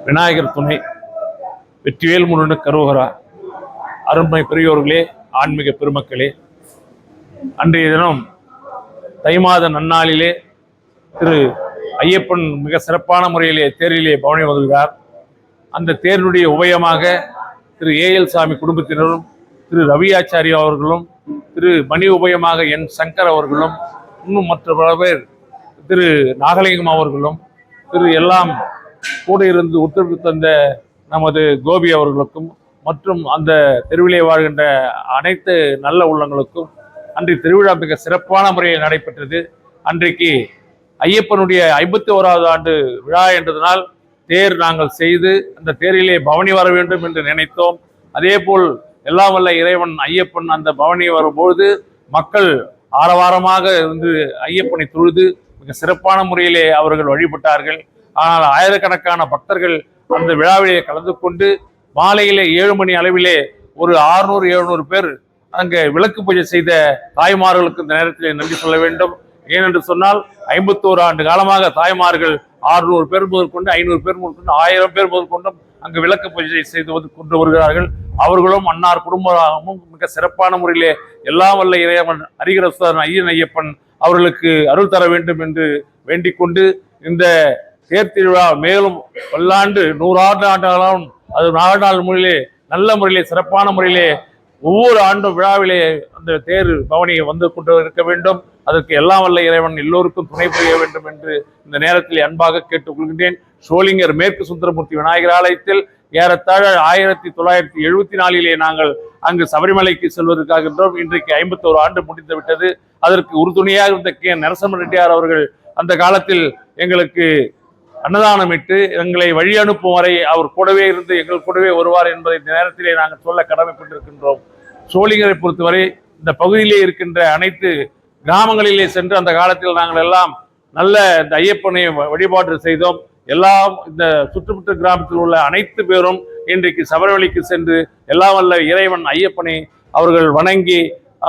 விநாயகர் துணை, வெற்றிவேல் முருகன் கரோகரா. அருண்மை பெரியோர்களே, ஆன்மீக பெருமக்களே, அன்றைய தினம் தை மாத நன்னாளிலே திரு ஐயப்பன் மிக சிறப்பான முறையிலே தேரிலே பவனி வருகிறார். அந்த தேரினுடைய உபயமாக திரு ஏஎல் சாமி குடும்பத்தினரும், திரு ரவி ஆச்சாரியா அவர்களும், திரு மணி உபயமாக என் சங்கர் அவர்களும், இன்னும் மற்ற பல பேர், திரு நாகலிங்கம் அவர்களும், திரு எல்லாம் கூட இருந்து ஒத்துழைப்பு தந்த நமது கோபி அவர்களுக்கும் மற்றும் அந்த தெருவிலே வாழ்கின்ற அனைத்து நல்ல உள்ளங்களுக்கும் அன்றைய திருவிழா மிக சிறப்பான முறையில் நடைபெற்றது. அன்றைக்கு ஐயப்பனுடைய 51வது ஆண்டு விழா என்றதனால் தேர் நாங்கள் செய்து அந்த தேரிலே பவனி வர வேண்டும் என்று நினைத்தோம். அதே போல் எல்லாம் வல்ல இறைவன் ஐயப்பன் அந்த பவனி வரும்போது மக்கள் ஆரவாரமாக இருந்து ஐயப்பனை தொழுது மிக சிறப்பான முறையிலே அவர்கள் வழிபட்டார்கள். ஆனால் ஆயிரக்கணக்கான பக்தர்கள் அந்த விழாவிலே கலந்து கொண்டு மாலையிலே 7 மணி அளவிலே ஒரு 600-700 பேர் அங்கே விளக்கு பூஜை செய்த தாய்மார்களுக்கு இந்த நேரத்திலே நன்றி சொல்ல வேண்டும். ஏனென்று சொன்னால் 51 ஆண்டு காலமாக தாய்மார்கள் 600 பேர் முதல் கொண்டு 500 பேர் முதல் கொண்டு 1000 பேர் முதல் கொண்டும் அங்கு விளக்கு பூஜை செய்து கொண்டு வருகிறார்கள். அவர்களும் அன்னார் குடும்பமும் மிக சிறப்பான முறையிலே எல்லாம் வல்ல இறைவன் ஹரிஹரசுதன் ஐயன் ஐயப்பன் அவர்களுக்கு அருள் தர வேண்டும் என்று வேண்டிக் கொண்டு இந்த தேர் திருவிழா மேலும் பல்லாண்டு 100 ஆண்டுகளாலும் அது நாள் முறையிலே நல்ல முறையிலே சிறப்பான முறையிலே ஒவ்வொரு ஆண்டும் விழாவிலே அந்த தேர் பவனி வந்து கொண்டு இருக்க வேண்டும். அதற்கு எல்லாம் வல்ல இறைவன் எல்லோருக்கும் துணை புரிய வேண்டும் என்று இந்த நேரத்தில் அன்பாக கேட்டுக்கொள்கின்றேன். சோளிங்கர் மேற்கு சுந்தரமூர்த்தி விநாயகர் ஆலயத்தில் ஏறத்தாழ 1974 நாங்கள் அங்கு சபரிமலைக்கு செல்வதற்காகின்றோம். இன்றைக்கு 51 ஆண்டு முடிந்து விட்டது. அதற்கு உறுதுணையாக இருந்த நரசிம்ம ரெட்டியார் அவர்கள் அந்த காலத்தில் எங்களுக்கு அன்னதானமிட்டு எங்களை வழி அனுப்பும் வரை அவர் கூடவே இருந்து எங்கள் கூடவே வருவார் என்பதை இந்த நேரத்திலே நாங்கள் சொல்ல கடமைப்பட்டிருக்கின்றோம். சோளிங்கரை பொறுத்தவரை இந்த பகுதியிலே இருக்கின்ற அனைத்து கிராமங்களிலே சென்று அந்த காலத்தில் நாங்கள் எல்லாம் நல்ல இந்த ஐயப்பனை வழிபாடு செய்தோம். எல்லாம் இந்த சுற்றுப்புற கிராமத்தில் உள்ள அனைத்து பேரும் இன்றைக்கு சபரிமலைக்கு சென்று எல்லாம் வல்ல இறைவன் ஐயப்பனை அவர்கள் வணங்கி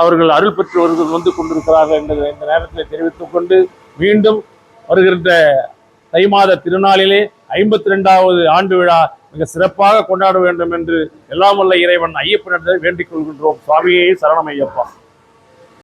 அவர்கள் அருள் பெற்று வந்து கொண்டிருக்கிறார்கள் என்று இந்த நேரத்தில் தெரிவித்துக் கொண்டு மீண்டும் வருகின்ற தை மாத திருநாளிலே 52வது ஆண்டு விழா மிக சிறப்பாக கொண்டாட வேண்டும் என்று எல்லாம் வல்ல இறைவன் ஐயப்பனிடத்தில் வேண்டிக் கொள்கின்றோம். சுவாமியே சரணம் ஐயப்பா.